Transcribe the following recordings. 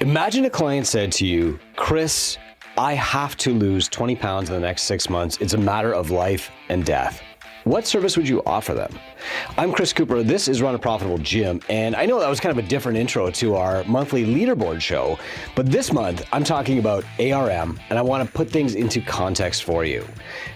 Imagine a client said to you, Chris, I have to lose 20 pounds in the next 6 months. It's a matter of life and death. What service would you offer them? I'm Chris Cooper. This is Run a Profitable Gym. And I know that was kind of a different intro to our monthly leaderboard show, but this month I'm talking about ARM and I want to put things into context for you.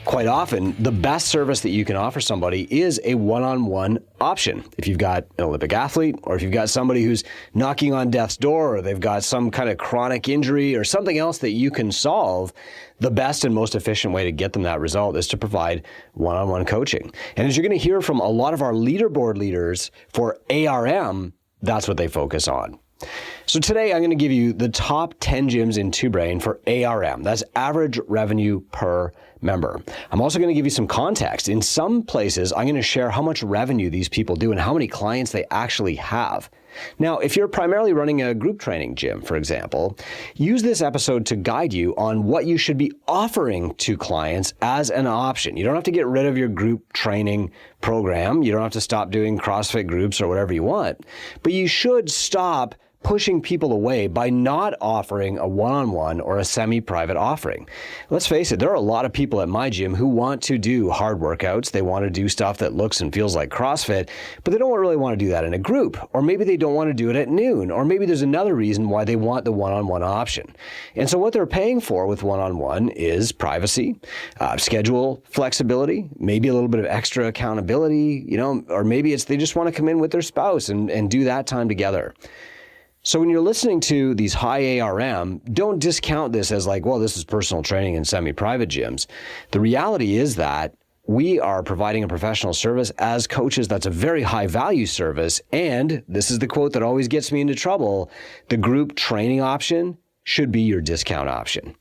Quite often, the best service that you can offer somebody is a one-on-one option. If you've got an Olympic athlete, or if you've got somebody who's knocking on death's door, or they've got some kind of chronic injury or something else that you can solve, the best and most efficient way to get them that result is to provide one-on-one coaching. And as you're going to hear from a lot of our leaderboard leaders for ARM, that's what they focus on. So today I'm going to give you the top 10 gyms in Two Brain for ARM. That's average revenue per member. I'm also going to give you some context. In some places, I'm going to share how much revenue these people do and how many clients they actually have. Now, if you're primarily running a group training gym, for example, use this episode to guide you on what you should be offering to clients as an option. You don't have to get rid of your group training program. You don't have to stop doing CrossFit groups or whatever you want, but you should stop pushing people away by not offering a one-on-one or a semi-private offering. Let's face it, there are a lot of people at my gym who want to do hard workouts. They want to do stuff that looks and feels like CrossFit, but they don't really want to do that in a group. Or maybe they don't want to do it at noon. Or maybe there's another reason why they want the one-on-one option. And so what they're paying for with one-on-one is privacy, schedule flexibility, maybe a little bit of extra accountability, or maybe it's they just want to come in with their spouse and do that time together. So when you're listening to these high ARM, don't discount this as like, well, this is personal training in semi-private gyms. The reality is that we are providing a professional service as coaches. That's a very high value service. And this is the quote that always gets me into trouble. The group training option should be your discount option.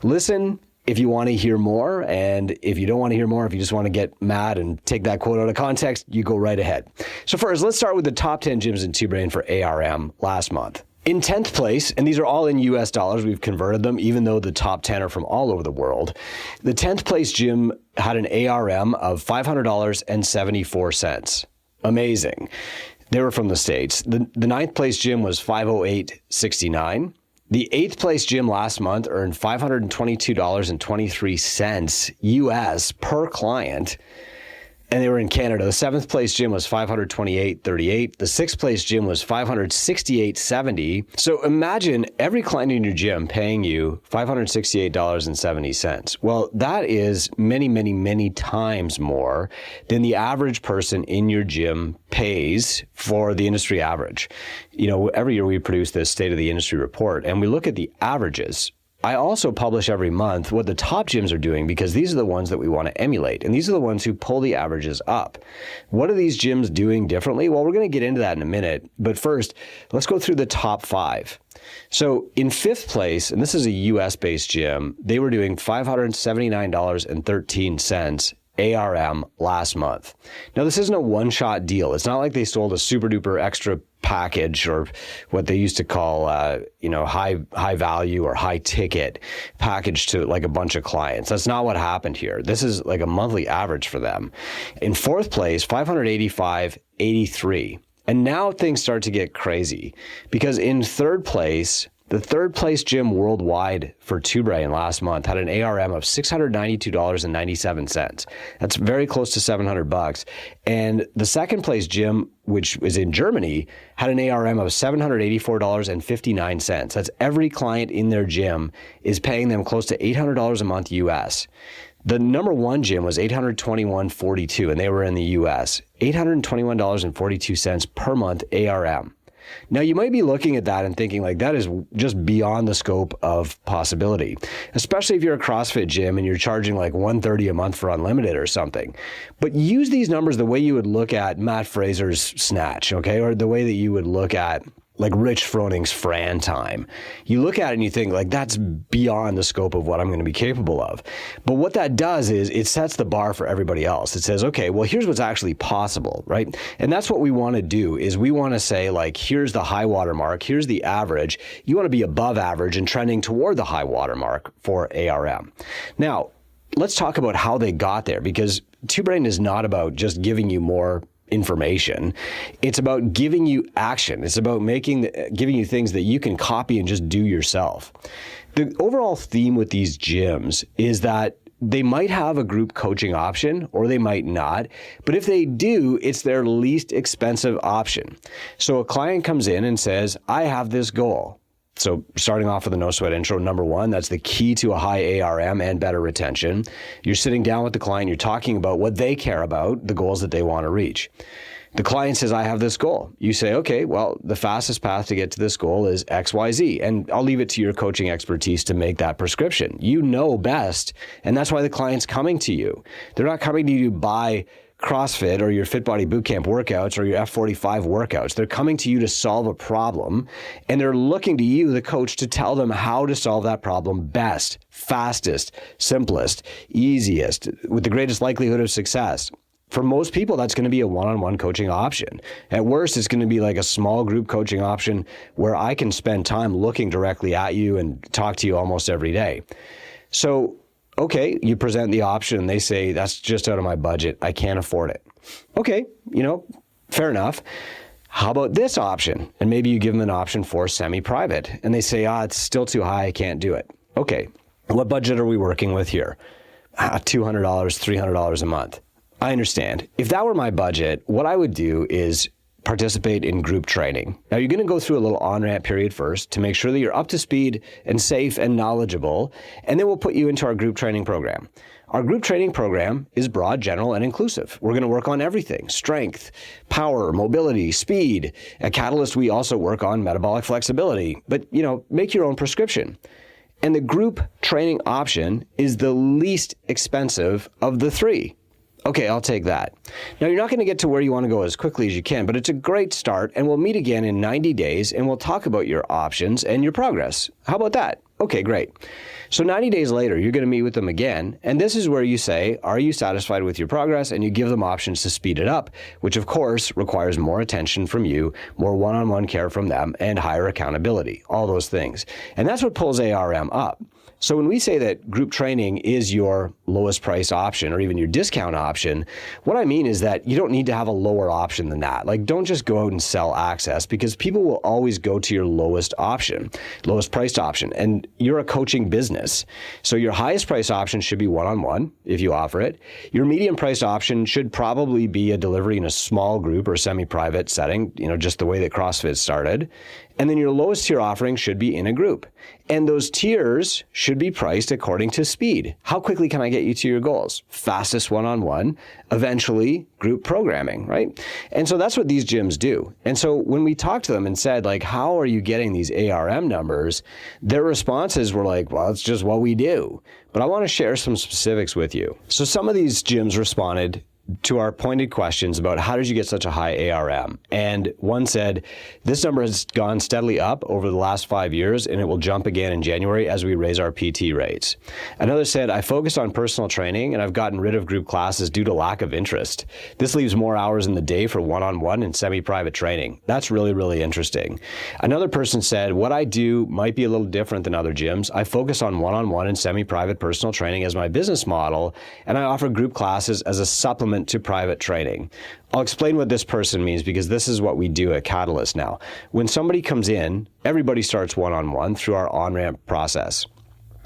Listen if you want to hear more, and if you don't want to hear more, if you just want to get mad and take that quote out of context, you go right ahead. So first, let's start with the top 10 gyms in Two Brain for ARM last month. In 10th place, and these are all in US dollars, we've converted them, even though the top 10 are from all over the world. The 10th place gym had an ARM of $500.74. Amazing. They were from the States. The 9th place gym was $508.69. The 8th place gym last month earned $522.23 US per client, and they were in Canada. The 7th place gym was $528.38. The 6th place gym was $568.70. So imagine every client in your gym paying you $568.70. Well, that is many, many, many times more than the average person in your gym pays for the industry average. Every year we produce this State of the Industry report, and we look at the averages. I also publish every month what the top gyms are doing because these are the ones that we want to emulate. And these are the ones who pull the averages up. What are these gyms doing differently? Well, we're going to get into that in a minute. But first, let's go through the top 5. So in 5th place, and this is a US-based gym, they were doing $579.13 ARM last month. Now, this isn't a one-shot deal. It's not like they sold a super duper extra package or what they used to call, high value or high ticket package to like a bunch of clients. That's not what happened here. This is like a monthly average for them. In 4th place, $585.83. And now things start to get crazy because in 3rd place, the 3rd place gym worldwide for Two Brain last month had an ARM of $692.97. That's very close to $700. And the 2nd place gym, which is in Germany, had an ARM of $784.59. That's every client in their gym is paying them close to $800 a month US. The number 1 gym was $821.42, and they were in the US. $821.42 per month ARM. Now, you might be looking at that and thinking like that is just beyond the scope of possibility, especially if you're a CrossFit gym and you're charging like $130 a month for unlimited or something. But use these numbers the way you would look at Matt Fraser's Snatch, okay? Or the way that you would look at like Rich Froning's Fran time. You look at it and you think like that's beyond the scope of what I'm going to be capable of. But what that does is it sets the bar for everybody else. It says, okay, well, here's what's actually possible, right? And that's what we want to do is we want to say like, here's the high water mark, here's the average. You want to be above average and trending toward the high water mark for ARM. Now, let's talk about how they got there, because Two Brain is not about just giving you more information. It's about giving you action. It's about giving you things that you can copy and just do yourself. The overall theme with these gyms is that they might have a group coaching option or they might not, but if they do, it's their least expensive option. So a client comes in and says, I have this goal. So starting off with a no sweat intro, number one, that's the key to a high ARM and better retention. You're sitting down with the client, you're talking about what they care about, the goals that they want to reach. The client says, I have this goal. You say, okay, well, the fastest path to get to this goal is XYZ. And I'll leave it to your coaching expertise to make that prescription. You know best. And that's why the client's coming to you. They're not coming to you to buy CrossFit or your Fit Body Bootcamp workouts or your F45 workouts. They're coming to you to solve a problem. And they're looking to you, the coach, to tell them how to solve that problem best, fastest, simplest, easiest, with the greatest likelihood of success. For most people, that's going to be a one-on-one coaching option. At worst, it's going to be like a small group coaching option where I can spend time looking directly at you and talk to you almost every day. So, okay, you present the option and they say, that's just out of my budget. I can't afford it. Okay, fair enough. How about this option? And maybe you give them an option for semi-private and they say, it's still too high. I can't do it. Okay, what budget are we working with here? $200, $300 a month. I understand. If that were my budget, what I would do is participate in group training. Now, you're going to go through a little on-ramp period first to make sure that you're up to speed and safe and knowledgeable, and then we'll put you into our group training program. Our group training program is broad, general, and inclusive. We're going to work on everything: strength, power, mobility, speed. At Catalyst, we also work on metabolic flexibility, but, make your own prescription. And the group training option is the least expensive of the three. Okay, I'll take that. Now, you're not going to get to where you want to go as quickly as you can, but it's a great start, and we'll meet again in 90 days, and we'll talk about your options and your progress. How about that? Okay, great. So 90 days later, you're going to meet with them again, and this is where you say, are you satisfied with your progress? And you give them options to speed it up, which of course requires more attention from you, more one-on-one care from them, and higher accountability, all those things. And that's what pulls ARM up. So when we say that group training is your lowest price option or even your discount option, what I mean is that you don't need to have a lower option than that. Like, don't just go out and sell access, because people will always go to your lowest option, lowest priced option. And you're a coaching business. So your highest price option should be one-on-one if you offer it. Your medium priced option should probably be a delivery in a small group or semi-private setting, just the way that CrossFit started. And then your lowest tier offering should be in a group. And those tiers should be priced according to speed. How quickly can I get you to your goals? Fastest one-on-one, eventually group programming, right? And so that's what these gyms do. And so when we talked to them and said, how are you getting these ARM numbers? Their responses were like, well, it's just what we do. But I want to share some specifics with you. So some of these gyms responded to our pointed questions about how did you get such a high ARM? And one said, this number has gone steadily up over the last 5 years, and it will jump again in January as we raise our PT rates. Another said, I focused on personal training and I've gotten rid of group classes due to lack of interest. This leaves more hours in the day for one-on-one and semi-private training. That's really, really interesting. Another person said, what I do might be a little different than other gyms. I focus on one-on-one and semi-private personal training as my business model, and I offer group classes as a supplement to private training. I'll explain what this person means, because this is what we do at Catalyst now. When somebody comes in, everybody starts one-on-one through our on-ramp process.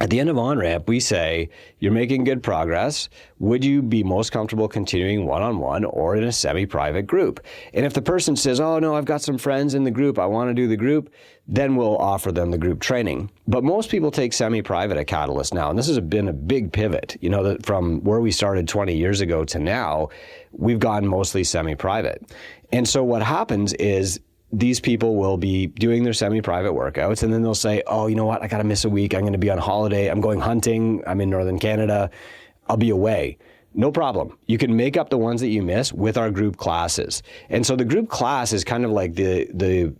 At the end of on-ramp, we say, you're making good progress. Would you be most comfortable continuing one-on-one or in a semi-private group? And if the person says, oh no, I've got some friends in the group, I want to do the group, then we'll offer them the group training. But most people take semi-private at Catalyst now, and this has been a big pivot. That from where we started 20 years ago to now, we've gone mostly semi-private. And so what happens is, these people will be doing their semi-private workouts, and then they'll say, oh, you know what? I got to miss a week. I'm going to be on holiday. I'm going hunting. I'm in Northern Canada. I'll be away. No problem. You can make up the ones that you miss with our group classes. And so the group class is kind of like the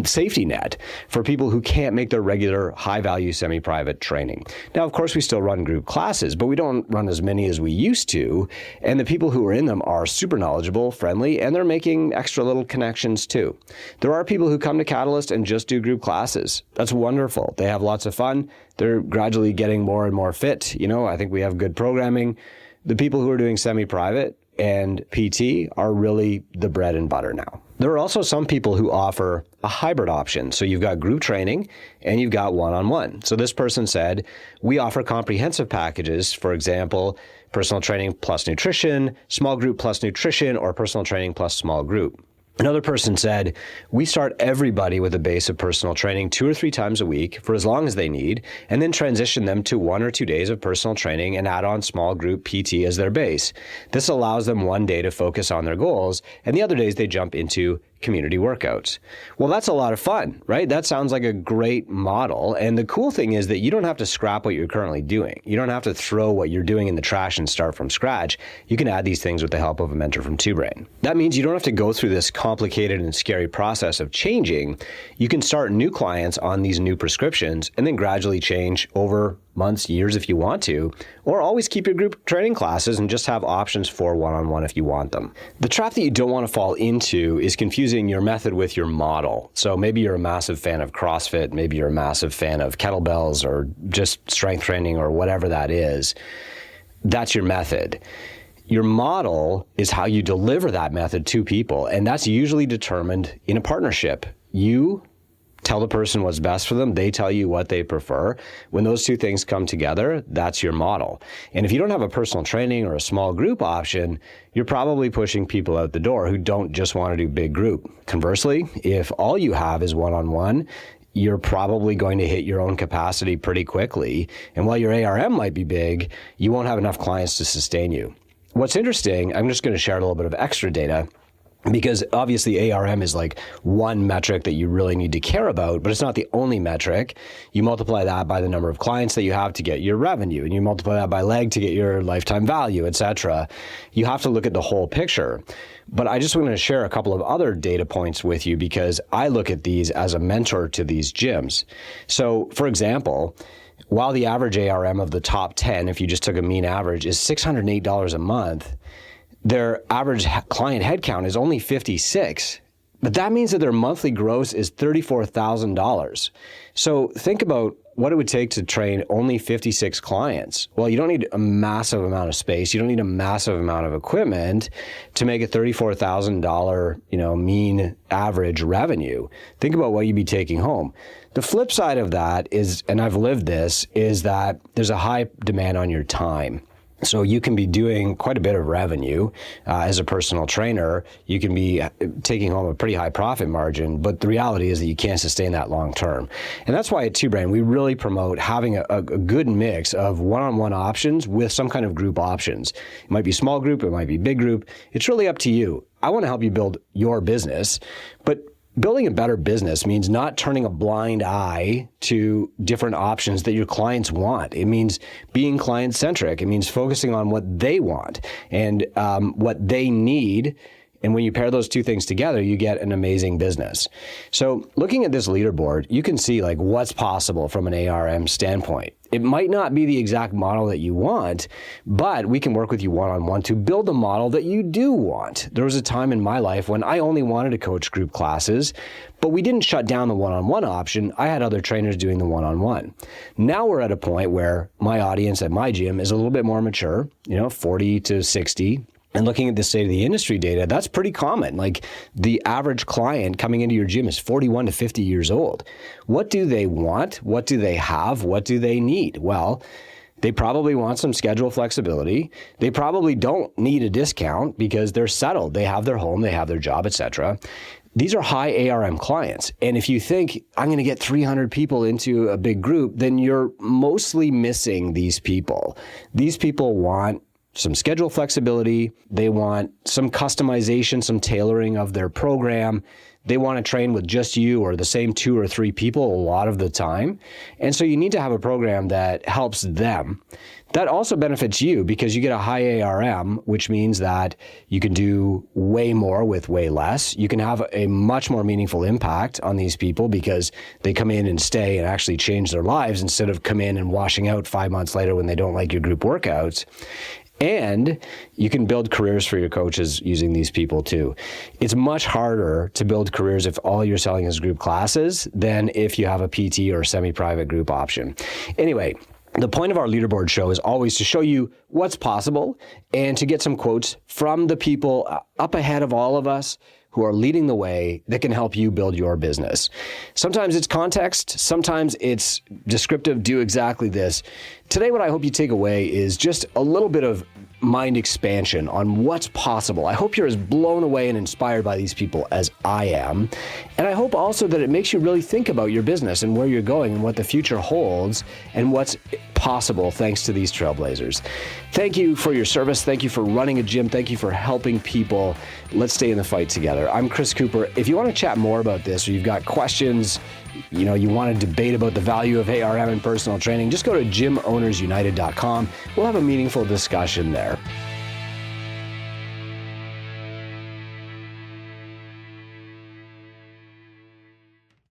safety net for people who can't make their regular high-value semi-private training. Now, of course, we still run group classes, but we don't run as many as we used to. And the people who are in them are super knowledgeable, friendly, and they're making extra little connections too. There are people who come to Catalyst and just do group classes. That's wonderful. They have lots of fun. They're gradually getting more and more fit. I think we have good programming. The people who are doing semi-private and PT are really the bread and butter now. There are also some people who offer a hybrid option. So you've got group training and you've got one-on-one. So this person said, we offer comprehensive packages, for example, personal training plus nutrition, small group plus nutrition, or personal training plus small group. Another person said, we start everybody with a base of personal training 2 or 3 times a week for as long as they need, and then transition them to 1 or 2 days of personal training and add on small group PT as their base. This allows them 1 day to focus on their goals, and the other days they jump into community workouts. Well, that's a lot of fun, right? That sounds like a great model. And the cool thing is that you don't have to scrap what you're currently doing. You don't have to throw what you're doing in the trash and start from scratch. You can add these things with the help of a mentor from Two Brain. That means you don't have to go through this complicated and scary process of changing. You can start new clients on these new prescriptions and then gradually change over months, years if you want to, or always keep your group training classes and just have options for one-on-one if you want them. The trap that you don't want to fall into is confusing your method with your model. So maybe you're a massive fan of CrossFit, maybe you're a massive fan of kettlebells or just strength training or whatever that is. That's your method. Your model is how you deliver that method to people, and that's usually determined in a partnership. You tell the person what's best for them. They tell you what they prefer. When those two things come together, that's your model. And if you don't have a personal training or a small group option, you're probably pushing people out the door who don't just want to do big group. Conversely, if all you have is one-on-one, you're probably going to hit your own capacity pretty quickly. And while your ARM might be big, you won't have enough clients to sustain you. What's interesting, I'm just going to share a little bit of extra data, because obviously ARM is like one metric that you really need to care about, but it's not the only metric. You multiply that by the number of clients that you have to get your revenue, and you multiply that by leg to get your lifetime value, etc. You have to look at the whole picture. But I just want to share a couple of other data points with you because I look at these as a mentor to these gyms. So for example, while the average ARM of the top 10, if you just took a mean average, is $608 a month, their average client headcount is only 56, but that means that their monthly gross is $34,000. So think about what it would take to train only 56 clients. Well, you don't need a massive amount of space. You don't need a massive amount of equipment to make a $34,000, mean average revenue. Think about what you'd be taking home. The flip side of that is, and I've lived this, is that there's a high demand on your time. So you can be doing quite a bit of revenue as a personal trainer. You can be taking home a pretty high profit margin, but the reality is that you can't sustain that long term. And that's why at Two Brain, we really promote having a good mix of one-on-one options with some kind of group options. It might be small group, it might be big group. It's really up to you. I want to help you build your business, but building a better business means not turning a blind eye to different options that your clients want. It means being client-centric. It means focusing on what they want and what they need. And when you pair those two things together, you get an amazing business. So looking at this leaderboard, you can see like what's possible from an ARM standpoint. It might not be the exact model that you want, but we can work with you one-on-one to build a model that you do want. There was a time in my life when I only wanted to coach group classes, but we didn't shut down the one-on-one option. I had other trainers doing the one-on-one. Now we're at a point where my audience at my gym is a little bit more mature, 40 to 60. And looking at the state of the industry data, that's pretty common. Like the average client coming into your gym is 41 to 50 years old. What do they want? What do they have? What do they need? Well, they probably want some schedule flexibility. They probably don't need a discount because they're settled. They have their home, they have their job, etc. These are high ARM clients. And if you think, I'm going to get 300 people into a big group, then you're mostly missing these people. These people want some schedule flexibility. They want some customization, some tailoring of their program. They want to train with just you or the same 2 or 3 people a lot of the time. And so you need to have a program that helps them. That also benefits you because you get a high ARM, which means that you can do way more with way less. You can have a much more meaningful impact on these people because they come in and stay and actually change their lives instead of come in and washing out 5 months later when they don't like your group workouts. And you can build careers for your coaches using these people too. It's much harder to build careers if all you're selling is group classes than if you have a PT or semi-private group option. Anyway, The point of our leaderboard show is always to show you what's possible and to get some quotes from the people up ahead of all of us who are leading the way that can help you build your business. Sometimes it's context, sometimes it's descriptive, do exactly this. Today, what I hope you take away is just a little bit of mind expansion on what's possible. I hope you're as blown away and inspired by these people as I am. And I hope also that it makes you really think about your business and where you're going and what the future holds and what's possible thanks to these trailblazers. Thank you for your service. Thank you for running a gym. Thank you for helping people. Let's stay in the fight together. I'm Chris Cooper. If you want to chat more about this or you've got questions, you want to debate about the value of ARM and personal training, just go to gymownersunited.com. We'll have a meaningful discussion there.